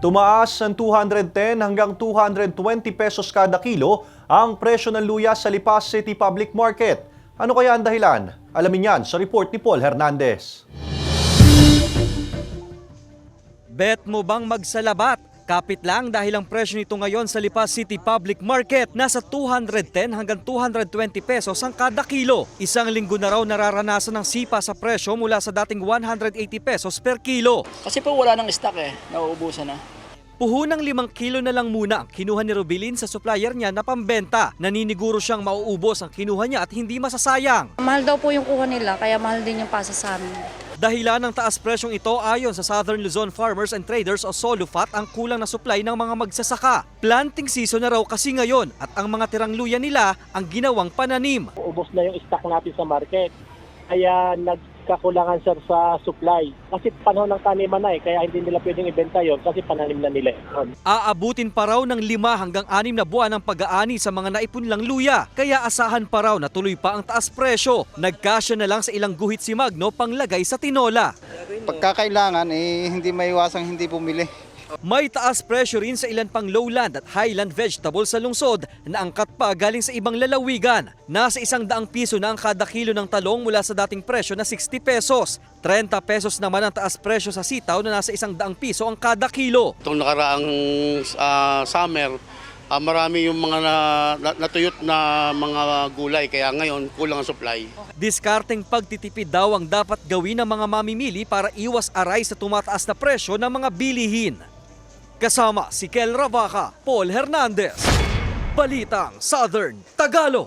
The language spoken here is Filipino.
Tumaas ng 210 hanggang 220 pesos kada kilo ang presyo ng luya sa Lipas City Public Market. Ano kaya ang dahilan? Alamin yan sa report ni Paul Hernandez. Bet mo bang magsalabat? Kapit lang dahil ang presyo nito ngayon sa Lipas City Public Market nasa 210 hanggang 220 pesos ang kada kilo. Isang linggo na raw nararanasan ng sipa sa presyo mula sa dating 180 pesos per kilo. Kasi po wala nang stock nauubusan na. Puhunang 5 kilo na lang muna ang kinuha ni Robilin sa supplier niya na pambenta. Naniniguro siyang mauubos ang kinuha niya at hindi masasayang. Mahal daw po yung kuha nila, kaya mahal din yung pasa sa amin. Dahilan ng taas presyong ito ayon sa Southern Luzon Farmers and Traders o SOLUFAT ang kulang na supply ng mga magsasaka. Planting season na raw kasi ngayon at ang mga tirang luya nila ang ginawang pananim. Ubos na yung stock natin sa market. Kaya nagkakulangan sir sa supply. Kasi panahon ng taniman na kaya hindi nila pwedeng ibenta yon kasi pananim na nila yun. Aabutin pa raw ng 5 hanggang 6 na buwan ang pag-aani sa mga naipunlang luya. Kaya asahan pa raw na tuloy pa ang taas presyo. Nagkasya na lang sa ilang guhit si Magno panglagay sa tinola. Pagkakailangan hindi maiwasang hindi bumili. May taas presyo rin sa ilan pang lowland at highland vegetables sa lungsod na angkat pa galing sa ibang lalawigan. Nasa 100 piso na ang kada kilo ng talong mula sa dating presyo na 60 pesos. 30 pesos naman ang taas presyo sa sitaw na nasa 100 piso ang kada kilo. Itong nakaraang summer, marami yung mga natuyot na mga gulay kaya ngayon kulang ang supply. Diskarteng pagtitipid daw ang dapat gawin ng mga mamimili para iwas aray sa tumataas na presyo ng mga bilihin. Kasama si Kel Ravaca, Paul Hernandez, Balitang Southern Tagalog.